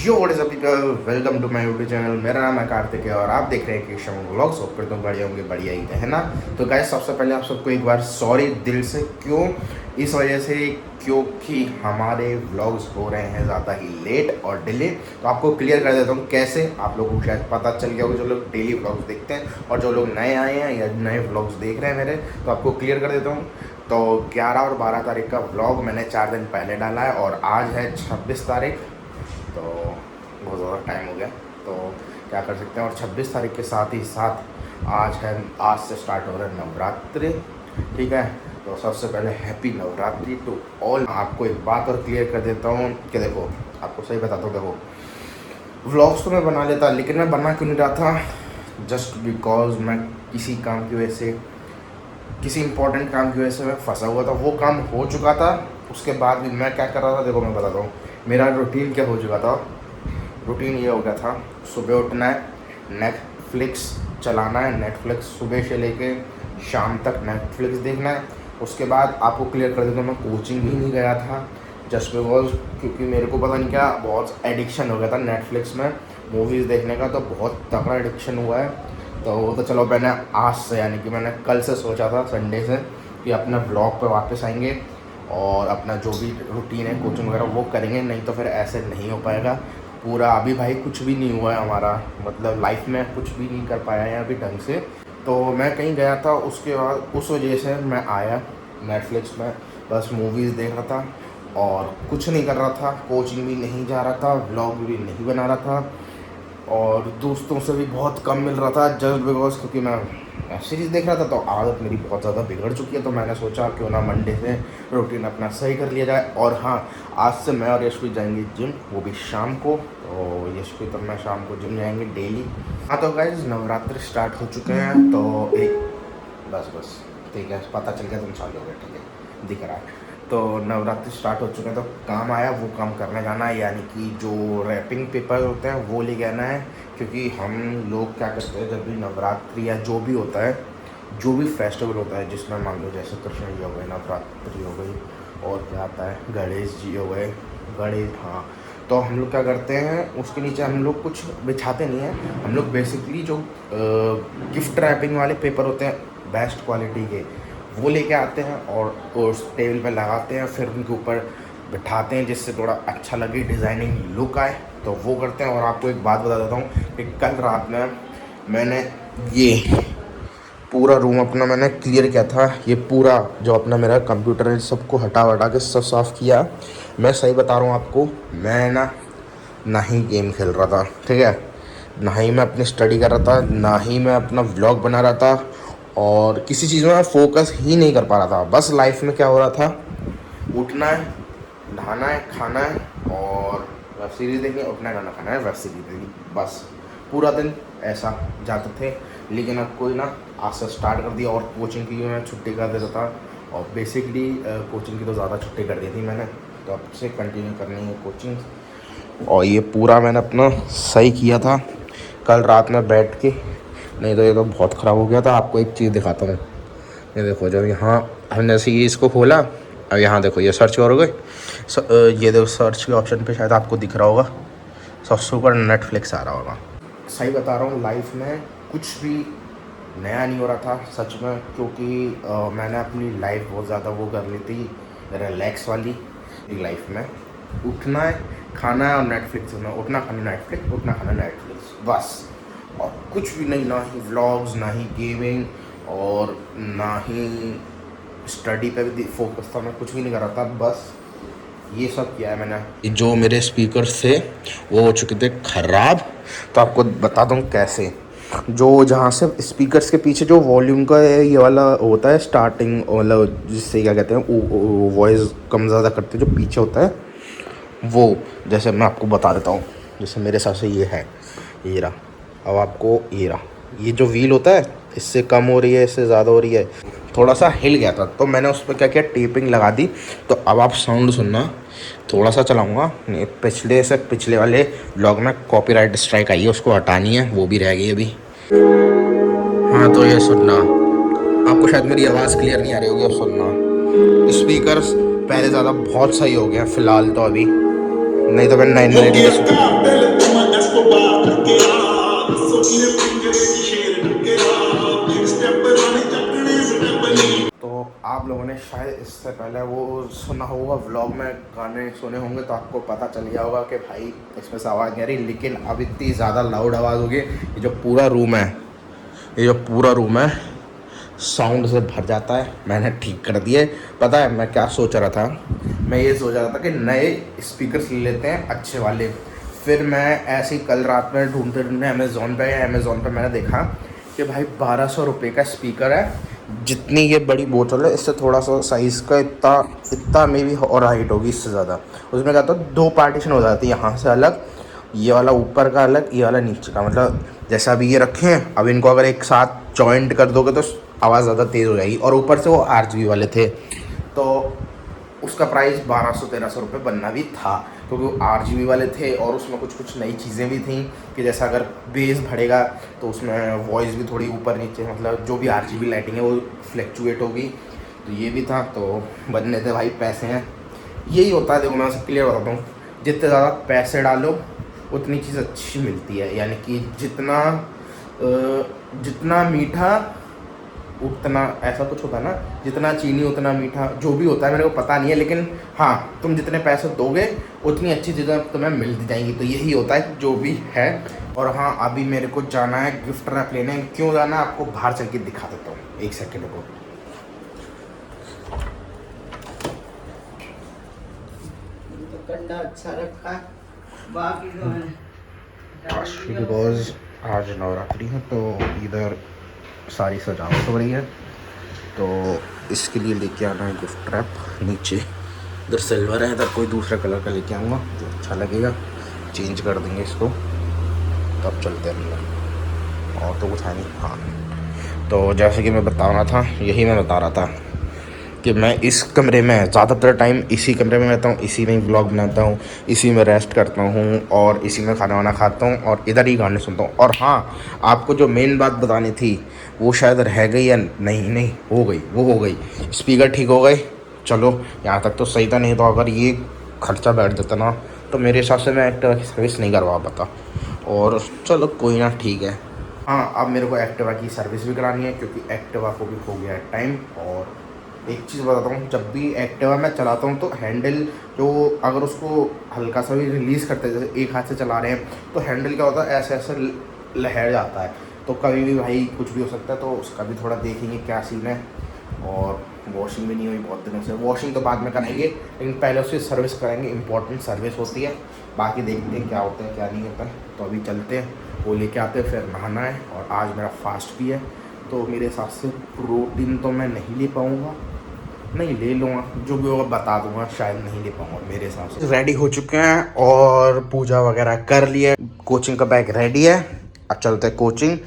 Yo what is up people, welcome to my YouTube channel. मेरा नाम है कार्तिक है और आप देख रहे हैं केशव व्लॉग्स। होप करता हूँ बढ़िया होंगे, बढ़िया ही है ना। तो गाइस, सबसे पहले आप सबको एक बार सॉरी दिल से। क्यों? इस वजह से क्योंकि हमारे व्लॉग्स हो रहे हैं ज़्यादा ही लेट और डिले। तो आपको क्लियर कर देता हूँ कैसे। आप लोगों को शायद पता चल गया होगा, जो लोग डेली व्लॉग्स देखते हैं और जो लोग नए आए हैं या नए व्लॉग्स देख रहे हैं मेरे, तो आपको क्लियर कर देता हूँ। तो 11 और 12 तारीख का व्लॉग मैंने 4 दिन पहले डाला है और आज है 26 तारीख। तो बहुत ज़्यादा टाइम हो गया, तो क्या कर सकते हैं। और 26 तारीख के साथ ही साथ आज से स्टार्ट हो रहा है नवरात्रि, ठीक है। तो सबसे पहले हैप्पी नवरात्रि टू ऑल। आपको एक बात और क्लियर कर देता हूँ कि देखो, आपको सही बताता हूँ। देखो, व्लॉग्स तो मैं बना लेता, लेकिन मैं बना क्यों नहीं रहा था? जस्ट बिकॉज मैं किसी काम की वजह से, किसी इंपॉर्टेंट काम की वजह से मैं फंसा हुआ था। वो काम हो चुका था, उसके बाद भी मैं क्या कर रहा था, देखो मैं बताता हूँ। मेरा रूटीन क्या हो चुका था। रूटीन ये हो गया था, सुबह उठना है, नेटफ्लिक्स चलाना है, नेटफ्लिक्स सुबह से लेके शाम तक नेटफ्लिक्स देखना है। उसके बाद आपको क्लियर कर देता हूँ, मैं कोचिंग भी नहीं गया था जस्ट बिकॉज, क्योंकि मेरे को पता नहीं क्या बहुत एडिक्शन हो गया था नेटफ्लिक्स में मूवीज़ देखने का। तो बहुत तगड़ा एडिक्शन हुआ है। तो वो तो चलो, मैंने आज से, यानी कि मैंने कल से सोचा था, संडे से, कि अपना ब्लॉग पे वापस आएंगे और अपना जो भी रूटीन है कोचिंग वगैरह वो करेंगे। नहीं तो फिर ऐसे नहीं हो पाएगा पूरा। अभी भाई कुछ भी नहीं हुआ है हमारा, मतलब लाइफ में कुछ भी नहीं कर पाया है अभी ढंग से। तो मैं कहीं गया था, उसके बाद उस वजह से मैं आया नेटफ्लिक्स में, बस मूवीज़ देख रहा था और कुछ नहीं कर रहा था। कोचिंग भी नहीं जा रहा था, व्लॉग भी नहीं बना रहा था और दोस्तों से भी बहुत कम मिल रहा था, जस्ट बिकॉज क्योंकि मैं वेब सीरीज़ देख रहा था। तो आदत मेरी बहुत ज़्यादा बिगड़ चुकी है। तो मैंने सोचा क्यों ना मंडे से रूटीन अपना सही कर लिया जाए। और हाँ, आज से मैं और यशवी जाएंगे जिम, वो भी शाम को। तो यशवी तो मैं शाम को जिम जाएंगे डेली। हाँ तो गाइज, नवरात्रि स्टार्ट हो चुके हैं। तो एक बस ठीक है, पता चल गया तुम चालू हो गए, ठीक है, दिख रहा है। तो नवरात्रि स्टार्ट हो चुके हैं, तो काम आया, वो काम करने जाना है। यानी कि जो रैपिंग पेपर होते हैं वो ले आना है। क्योंकि हम लोग क्या करते हैं, जब भी नवरात्रि या जो भी होता है, जो भी फेस्टिवल होता है जिसमें मान लो जैसे कृष्ण जी हो गए, नवरात्रि हो गई, और क्या आता है, गणेश जी हो गए, गणेश, हाँ। तो हम लोग क्या करते हैं, उसके नीचे हम लोग कुछ बिछाते नहीं हैं। हम लोग बेसिकली जो गिफ्ट रैपिंग वाले पेपर होते हैं बेस्ट क्वालिटी के, वो लेके आते हैं और उस टेबल पे लगाते हैं, फिर उनके ऊपर बिठाते हैं जिससे थोड़ा अच्छा लगे, डिज़ाइनिंग लुक आए। तो वो करते हैं। और आपको एक बात बता देता हूँ कि कल रात में मैंने ये पूरा रूम अपना मैंने क्लियर किया था। ये पूरा जो अपना मेरा कंप्यूटर है, सबको हटा वटा के सब साफ़ किया। मैं सही बता रहा हूँ आपको, मैं ना ही गेम खेल रहा था, ठीक है, ना ही मैं अपनी स्टडी कर रहा था, ना ही मैं अपना व्लॉग बना रहा था, और किसी चीज़ में मैं फोकस ही नहीं कर पा रहा था। बस लाइफ में क्या हो रहा था, उठना है, नहाना है, खाना है और वेब सीरीज़ देखनी है, उठना है, खाना खाना है, वेब सीरीज़ देखनी, बस पूरा दिन ऐसा जाते थे। लेकिन अब कोई ना, आज से स्टार्ट कर दिया। और कोचिंग की मैं छुट्टी कर देता था, और बेसिकली कोचिंग की तो ज़्यादा छुट्टी कर दी थी मैंने। तो अब से कंटिन्यू करनी है कोचिंग। और ये पूरा मैंने अपना सही किया था कल रात में बैठ के, नहीं तो ये तो बहुत ख़राब हो गया था। आपको एक चीज़ दिखाता हूँ, ये देखो, जब यहाँ हमने जैसे ये इसको खोला, अब यहाँ देखो ये सर्च करोगे, ये देखो सर्च के ऑप्शन पे शायद आपको दिख रहा होगा, सबसे ऊपर नेटफ्लिक्स आ रहा होगा। सही बता रहा हूँ, लाइफ में कुछ भी नया नहीं हो रहा था सच में। क्योंकि मैंने अपनी लाइफ बहुत ज़्यादा वो कर ली थी, रिलैक्स वाली लाइफ में। उठना है, खाना है और नेटफ्लिक्स में, उठना खाना नेटफ्लिक्स, उठना खाना नेटफ्लिक्स, बस। और कुछ भी नहीं, ना ही व्लॉग्स, ना ही गेमिंग, और ना ही स्टडी पे भी फोकस था। मैं कुछ भी नहीं कर रहा था, बस ये सब किया है मैंने। जो मेरे स्पीकर्स थे वो हो चुके थे ख़राब। तो आपको बता दूँ कैसे। जो जहाँ से स्पीकर्स के पीछे जो वॉल्यूम का ये वाला होता है स्टार्टिंग, मतलब जिससे क्या कहते हैं वॉइस कम ज़्यादा करते हैं, जो पीछे होता है वो, जैसे मैं आपको बता देता हूँ। जैसे मेरे हिसाब से ये है, ये रहा। अब आपको ये रहा, ये जो व्हील होता है, इससे कम हो रही है, इससे ज़्यादा हो रही है, थोड़ा सा हिल गया था। तो मैंने उस पर क्या किया, टेपिंग लगा दी। तो अब आप साउंड सुनना, थोड़ा सा चलाऊँगा। पिछले वाले ब्लॉग में कॉपीराइट स्ट्राइक आई है, उसको हटानी है, वो भी रह गई अभी। हाँ तो ये सुनना, आपको शायद मेरी आवाज़ क्लियर नहीं आ रही होगी, अब सुनना। स्पीकर्स पहले ज़्यादा बहुत सही हो गया फ़िलहाल तो अभी, नहीं तो मैं 980 तो आप लोगों ने शायद इससे पहले वो सुना होगा, व्लॉग में गाने सुने होंगे, तो आपको पता चल गया होगा कि भाई इसमें से आवाज़ नहीं आ रही। लेकिन अब इतनी ज़्यादा लाउड आवाज़ होगी, ये जो पूरा रूम है, ये जो पूरा रूम है साउंड से भर जाता है। मैंने ठीक कर दिए। पता है मैं क्या सोच रहा था? मैं ये सोच रहा था कि नए स्पीकर्स ले लेते हैं अच्छे वाले। फिर मैं ऐसे ही कल रात में ढूंढते ढूंढते अमेज़ोन पे मैंने देखा कि भाई 1200 रुपये का स्पीकर है। जितनी ये बड़ी बोतल है इससे थोड़ा सा साइज़ का, इतना इतना मे भी और हाइट होगी इससे ज़्यादा। उसमें क्या होता है, 2 पार्टीशन हो जाती है, यहाँ से अलग, ये वाला ऊपर का अलग, ये वाला नीचे का। मतलब जैसा अभी ये रखे हैं, अब इनको अगर एक साथ जॉइंट कर दोगे तो आवाज़ ज़्यादा तेज़ हो जाएगी। और ऊपर से वो RGB वाले थे, तो उसका प्राइस 1200-1300 रुपये बनना भी था, क्योंकि वो RGB वाले थे और उसमें कुछ कुछ नई चीज़ें भी थी कि जैसा अगर बेस बढ़ेगा तो उसमें वॉइस भी थोड़ी ऊपर नीचे, मतलब जो भी RGB लाइटिंग है वो फ्लैक्चुएट होगी। तो ये भी था, तो बनने थे भाई, पैसे हैं, यही होता है। देखो मैं आपसे क्लियर बताता हूँ, जितने ज़्यादा पैसे डालो उतनी चीज़ अच्छी मिलती है। यानी कि जितना मीठा उतना, ऐसा कुछ होता है ना, जितना चीनी उतना मीठा, जो भी होता है मेरे को पता नहीं है। लेकिन हाँ, तुम जितने पैसे दोगे उतनी अच्छी चीज़ें तुम्हें मिल जाएंगी। तो यही होता है जो भी है। और हाँ, अभी मेरे को जाना है गिफ्ट रैप लेने। क्यों जाना है आपको बाहर चल के दिखा देता हूँ, एक सेकेंड को। कंडा अच्छा रखा है, बाकी तो है बिकॉज आज नवरात्रि है तो इधर सारी सजावट हो रही है, तो इसके लिए लेके आना है गिफ्ट रैप। नीचे इधर सिल्वर है, इधर कोई दूसरा कलर का लेके आऊँगा जो अच्छा लगेगा, चेंज कर देंगे इसको, तब चलते हैं अंदर। और तो कुछ है नहीं। हाँ, तो जैसे कि मैं बता रहा था, यही मैं बता रहा था कि मैं इस कमरे में ज़्यादातर टाइम इसी कमरे में रहता हूँ, इसी में व्लॉग बनाता हूँ, इसी में रेस्ट करता हूँ और इसी में खाना वाना खाता हूँ और इधर ही गाने सुनता हूँ। और हाँ, आपको जो मेन बात बतानी थी वो शायद रह गई या नहीं हो गई, वो हो गई। स्पीकर ठीक हो गए, चलो यहाँ तक तो सही था। नहीं तो अगर ये खर्चा बैठ जाता ना तो मेरे हिसाब से मैं एक्टिवा की सर्विस नहीं करवा पाता। और चलो कोई ना, ठीक है। हाँ, अब मेरे को एक्टिवा की सर्विस भी करानी है, क्योंकि एक्टिवा को भी हो गया है टाइम। और एक चीज़ बताता हूँ, जब भी एक्टिवा मैं चलाता हूँ तो हैंडल जो, अगर उसको हल्का सा भी रिलीज़ करते हैं, जैसे एक हाथ से चला रहे हैं, तो हैंडल क्या होता है, ऐसे ऐसे लहर जाता है। तो कभी भी भाई कुछ भी हो सकता है, तो उसका भी थोड़ा देखेंगे क्या सीन है। और वॉशिंग भी नहीं हुई बहुत दिनों से, वॉशिंग तो बाद में कराएंगे, लेकिन पहले उसकी सर्विस कराएंगे, इंपॉर्टेंट सर्विस होती है। बाकी देखते हैं क्या होता है क्या नहीं होता है। तो अभी चलते हैं, वो लेके आते हैं, फिर नहाना है। और आज मेरा फास्ट भी है, तो मेरे हिसाब से प्रोटीन तो मैं नहीं ले पाऊँगा, नहीं ले लूँगा, जो भी होगा बता दूंगा, शायद नहीं ले पाऊँगा मेरे हिसाब से। रेडी हो चुके हैं और पूजा वगैरह कर लिया, कोचिंग का बैग रेडी है, अब चलते हैं कोचिंग।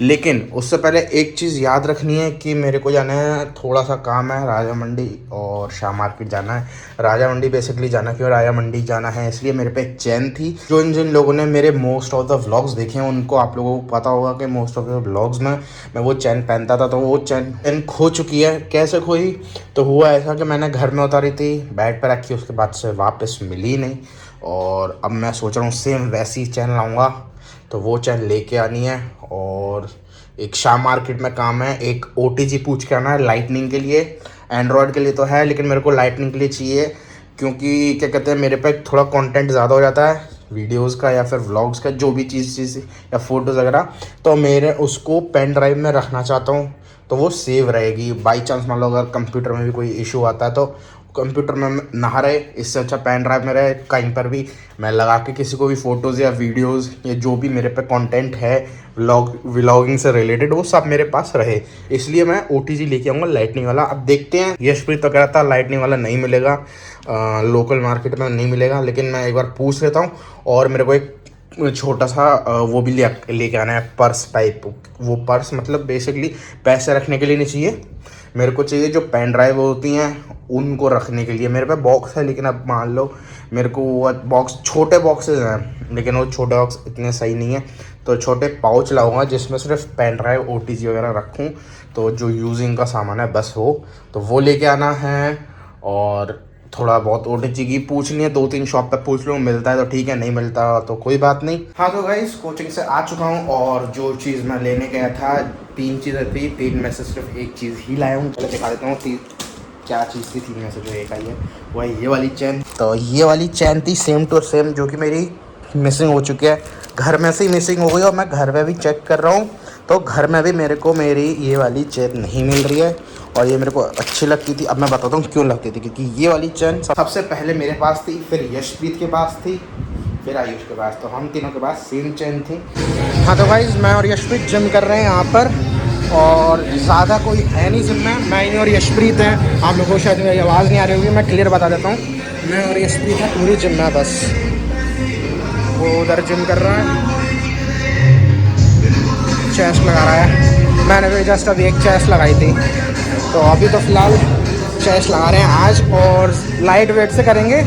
लेकिन उससे पहले एक चीज़ याद रखनी है कि मेरे को जाना है, थोड़ा सा काम है, राजा मंडी और शाह मार्केट जाना है। राजा मंडी बेसिकली जाना, क्यों राजा मंडी जाना है, इसलिए मेरे पे एक चैन थी। जो जिन लोगों ने मेरे मोस्ट ऑफ द व्लॉग्स देखे हैं उनको, आप लोगों को पता होगा कि मोस्ट ऑफ द व्लॉग्स में मैं वो चैन पहनता था। तो वो चैन खो चुकी है। कैसे खोई? तो हुआ ऐसा कि मैंने घर में उतारी थी, बेड पर रखी, उसके बाद से वापस मिली नहीं। और अब मैं सोच रहा हूँ सेम वैसी चैन लाऊंगा, तो वो चैन लेके आनी है। और एक शाह मार्केट में काम है, एक OTG पूछ के आना है लाइटनिंग के लिए। एंड्रॉयड के लिए तो है, लेकिन मेरे को लाइटनिंग के लिए चाहिए, क्योंकि क्या कहते हैं, मेरे पे थोड़ा कंटेंट ज़्यादा हो जाता है वीडियोस का या फिर व्लॉग्स का, जो भी चीज़ या फोटोज़ वगैरह। तो मेरे उसको पेन ड्राइव में रखना चाहता हूँ, तो वो सेव रहेगी। बाई चांस मान लो अगर कंप्यूटर में भी कोई इशू आता है, तो कंप्यूटर में ना रहे, इससे अच्छा पेन ड्राइव में रहे, कहीं पर भी मैं लगा के किसी को भी फ़ोटोज़ या वीडियोज़ या जो भी मेरे पे कंटेंट है व्लॉगिंग से रिलेटेड, वो सब मेरे पास रहे। इसलिए मैं OTG लेके आऊँगा लाइटनिंग वाला। अब देखते हैं, यशप्रीत तो कह रहा था लाइटनिंग वाला नहीं मिलेगा, लोकल मार्केट में नहीं मिलेगा, लेकिन मैं एक बार पूछ लेता हूँ। और मेरे को एक छोटा सा वो भी लेके आना है, पर्स टाइप। वो पर्स मतलब बेसिकली पैसे रखने के लिए नहीं चाहिए, मेरे को चाहिए जो पेन ड्राइव होती हैं उनको रखने के लिए। मेरे पे बॉक्स है, लेकिन अब मान लो मेरे को वो बॉक्स, छोटे बॉक्सेस हैं, लेकिन वो छोटे बॉक्स इतने सही नहीं है। तो छोटे पाउच लाऊंगा जिसमें सिर्फ पेन ड्राइव OTG वगैरह रखूँ, तो जो यूजिंग का सामान है बस वो, तो वो लेके आना है। और थोड़ा बहुत ओटीजी की पूछनी है, 2-3 शॉप पे पूछ लूँ, मिलता है तो ठीक है, नहीं मिलता तो कोई बात नहीं। हाँ तो गाइस कोचिंग से आ चुका हूँ और जो चीज़ मैं लेने गया था 3 चीज़ें थी, 3 में से सिर्फ एक चीज़ ही लाया हूँ। चलो दिखा देता हूँ क्या चीज़ थी। 3 में से जो एक आई है वो है ये वाली चैन। तो ये वाली चैन थी सेम टू सेम, जो कि मेरी मिसिंग हो चुकी है, घर में से ही मिसिंग हो गई और मैं घर में भी चेक कर रहा हूँ तो घर में भी मेरे को मेरी ये वाली चेन नहीं मिल रही है और ये मेरे को अच्छी लगती थी। अब मैं बताता हूँ क्यों लगती थी, क्योंकि ये वाली चेन सबसे पहले मेरे पास थी, फिर यशप्रीत के पास थी, फिर आयुष के पास, तो हम तीनों के पास सेम चेन थी। हाँ तो गाइस मैं और यशप्रीत जिम कर रहे हैं यहाँ पर और ज़्यादा कोई है नहीं जिम में, मैं ही और यशप्रीत हैं। आप लोगों को शायद मेरी आवाज़ नहीं आ रही होगी, मैं क्लियर बता देता हूँ, मैं और यशप्रीत हैं पूरी जिम में। बस वो उधर जिम कर रहा है, चेस्ट लगा रहा है, मैंने भी जस्ट अभी एक चेस्ट लगाई थी। तो अभी तो फ़िलहाल चेस्ट लगा रहे हैं आज और लाइट वेट से करेंगे,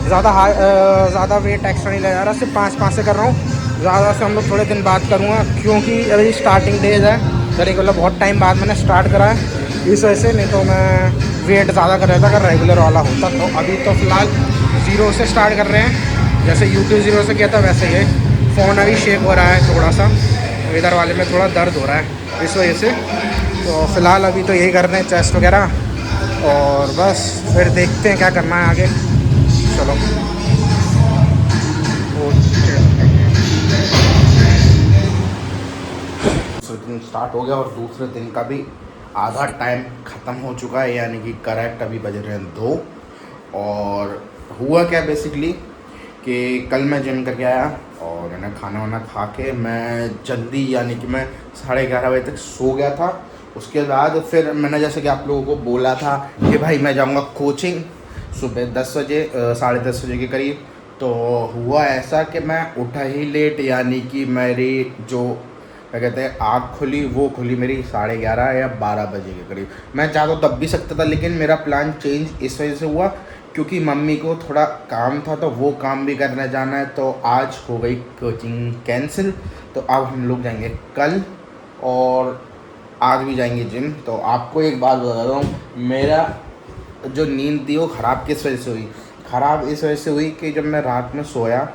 ज़्यादा वेट एक्स्ट्रा नहीं लगा रहा, सिर्फ 5-5 से कर रहा हूँ। ज़्यादा से हम लोग थोड़े दिन बाद करूँगा क्योंकि अभी स्टार्टिंग डेज है, यानी कि मतलब बहुत टाइम बाद मैंने स्टार्ट करा है इस वजह से, नहीं तो मैं वेट ज़्यादा कर रहा था अगर रेगुलर वाला होता। तो अभी तो फ़िलहाल 0 से स्टार्ट कर रहे हैं, जैसे यूट्यूब 0 से किया था वैसे ही। फ़ोन अभी शेक हो रहा है थोड़ा सा, इधर वाले में थोड़ा दर्द हो रहा है इस वजह से। तो फ़िलहाल अभी तो यही कर रहे हैं चेस्ट वगैरह और बस फिर देखते हैं क्या करना है आगे। चलो दूसरे दिन स्टार्ट हो गया और दूसरे दिन का भी आधा टाइम ख़त्म हो चुका है, यानी कि करेक्ट अभी बज रहे हैं 2। और हुआ क्या बेसिकली कि कल मैं जिम करके आया और मैंने खाना वाना खा के मैं जल्दी, यानी कि मैं 11:30 बजे तक सो गया था। उसके बाद फिर मैंने जैसे कि आप लोगों को बोला था कि भाई मैं जाऊंगा कोचिंग सुबह 10 बजे 10:30 बजे के करीब। तो हुआ ऐसा कि मैं उठा ही लेट, यानी कि मेरी जो क्या कहते हैं आँख खुली वो खुली मेरी 11:30 या 12 बजे के करीब। मैं चाहता तब भी सकता था, लेकिन मेरा प्लान चेंज इस वजह से हुआ क्योंकि मम्मी को थोड़ा काम था तो वो काम भी करने जाना है, तो आज हो गई कोचिंग कैंसिल। तो अब हम लोग जाएंगे कल और आज भी जाएंगे जिम। तो आपको एक बात बता रहा हूँ, मेरा जो नींद थी वो ख़राब किस वजह से हुई? ख़राब इस वजह से हुई कि जब मैं रात में सोया,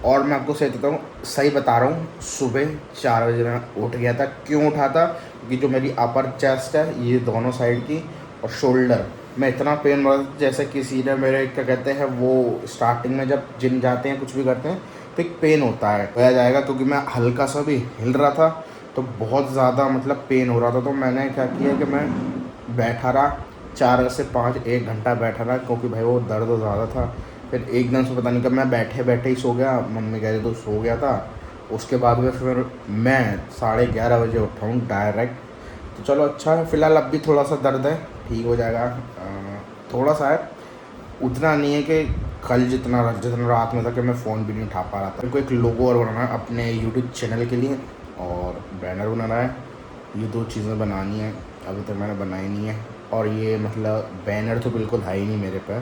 और मैं आपको सही देता हूँ, सही बता रहा हूँ, सुबह 4 बजे मैं उठ गया था। क्यों उठा था? क्योंकि जो मेरी अपर चेस्ट है ये दोनों साइड की और शोल्डर में इतना पेन हो रहा था, जैसे किसी ने मेरे क्या कहते हैं वो स्टार्टिंग में जब जिम जाते हैं कुछ भी करते हैं तो एक पेन होता है, होया जाएगा, क्योंकि मैं हल्का सा भी हिल रहा था तो बहुत ज़्यादा मतलब पेन हो रहा था। तो मैंने क्या किया कि मैं बैठा रहा 4 से 5 1 घंटा बैठा रहा, क्योंकि भाई वो दर्द ज़्यादा था। फिर एकदम से पता नहीं कब मैं बैठे बैठे ही सो गया, मम्मी कह रही तो सो गया था। उसके बाद में फिर मैं 11:30 बजे उठा हूँ डायरेक्ट। तो चलो अच्छा है, फ़िलहाल अब भी थोड़ा सा दर्द है, ठीक हो जाएगा। थोड़ा सा है, उतना नहीं है कि कल जितना रात में था कि मैं फ़ोन भी नहीं उठा पा रहा था। मेरे को एक लोगो और बनाना है अपने यूट्यूब चैनल के लिए और बैनर बनाना है, ये 2 चीज़ें बनानी है, अभी तक मैंने बनाई नहीं है। और ये मतलब बैनर तो बिल्कुल है ही नहीं मेरे पे,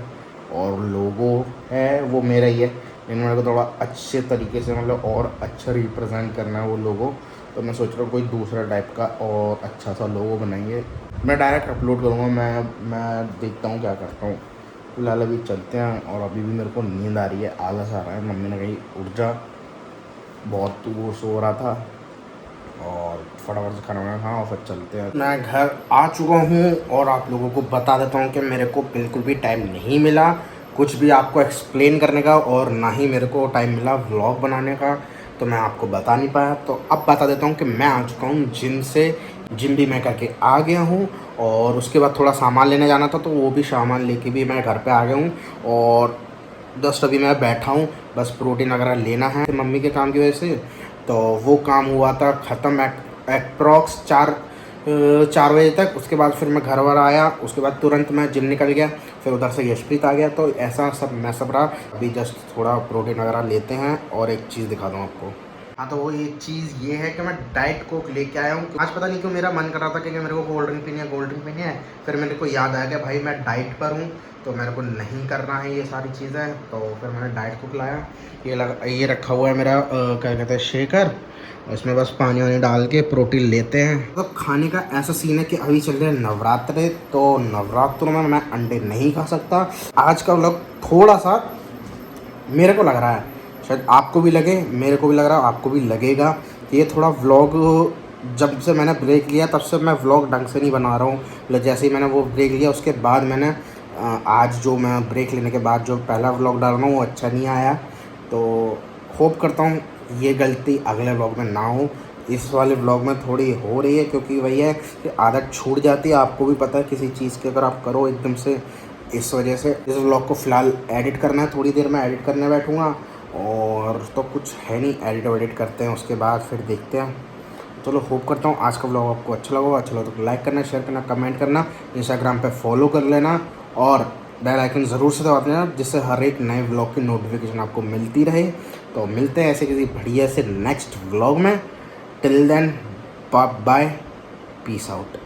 और लोगो है वो मेरा ही है, लेकिन मेरे को थोड़ा अच्छे तरीके से मतलब और अच्छा रिप्रेजेंट करना है वो लोगो। तो मैं सोच रहा हूँ कोई दूसरा टाइप का और अच्छा सा लोगो बनाएंगे, मैं डायरेक्ट अपलोड करूँगा। मैं देखता हूँ क्या करता हूँ। फिलहाल अभी चलते हैं, और अभी भी मेरे को नींद आ रही है, आलस आ रहा है। मम्मी ने कही उठ जा, बहुत वो सो रहा था, और फटाफट से खाना वाना खा और फिर चलते हैं। मैं घर आ चुका हूँ और आप लोगों को बता देता हूँ कि मेरे को बिल्कुल भी टाइम नहीं मिला कुछ भी आपको एक्सप्लेन करने का, और ना ही मेरे को टाइम मिला व्लॉग बनाने का, तो मैं आपको बता नहीं पाया। तो अब बता देता हूँ कि मैं आ चुका हूँ जिम से, जिम भी मैं करके आ गया हूँ, और उसके बाद थोड़ा सामान लेने जाना था तो वो भी सामान लेके भी मैं घर पे आ गया हूँ। और जस्ट अभी मैं बैठा हूँ, बस प्रोटीन वगैरह लेना है मम्मी के काम की वजह से। तो वो काम हुआ था ख़त्म अप्रॉक्स 4 बजे तक। उसके बाद फिर मैं घर वर आया, उसके बाद तुरंत मैं जिम निकल गया, फिर उधर से यशप्रीत आ गया। तो ऐसा सब मैं सब रहा। अभी जस्ट थोड़ा प्रोटीन वगैरह लेते हैं, और एक चीज़ दिखा दूँ आपको, हाँ तो वो एक चीज़ ये है कि मैं डाइट कोक लेके आया हूँ। आज पता नहीं क्यों मेरा मन कर रहा था कि मेरे को कोल्ड ड्रिंक पीनी है। फिर मेरे को याद आया कि भाई मैं डाइट पर हूँ तो मेरे को नहीं करना है ये सारी चीज़ें, तो फिर मैंने डाइट कोक लाया। ये रखा हुआ है मेरा क्या कहते हैं शेकर, इसमें बस पानी वानी डाल के प्रोटीन लेते हैं। तो खाने का ऐसा सीन है कि अभी चल रहे हैं नवरात्रे, तो नवरात्रों में मैं अंडे नहीं खा सकता। आज का व्लॉग थोड़ा सा मेरे को लग रहा है, शायद आपको भी लगे, मेरे को भी लग रहा है, आपको भी लगेगा, ये थोड़ा व्लॉग जब से मैंने ब्रेक लिया तब से मैं व्लॉग ढंग से नहीं बना रहा हूँ। मतलब जैसे ही मैंने वो ब्रेक लिया उसके बाद मैंने आज जो मैं ब्रेक लेने के बाद जो पहला व्लॉग डाल रहा हूँ वो अच्छा नहीं आया। तो होप करता हूँ ये गलती अगले व्लॉग में ना हो। इस वाले व्लॉग में थोड़ी हो रही है क्योंकि वही है कि आदत छूट जाती है, आपको भी पता है किसी चीज़ की अगर आप करो एकदम से, इस वजह से इस व्लॉग को फ़िलहाल एडिट करना है। थोड़ी देर में एडिट करने बैठूँगा और तो कुछ है नहीं, एडिट करते हैं उसके बाद फिर देखते हैं। चलो होप करता हूँ आज का व्लॉग आपको अच्छा लगा तो लाइक करना, शेयर करना, कमेंट करना, इंस्टाग्राम पे फॉलो कर लेना और बेल आइकन ज़रूर से दबा देना जिससे हर एक नए व्लॉग की नोटिफिकेशन आपको मिलती रहे। तो मिलते हैं ऐसे किसी बढ़िया से नेक्स्ट व्लॉग में। Till then bye, peace out.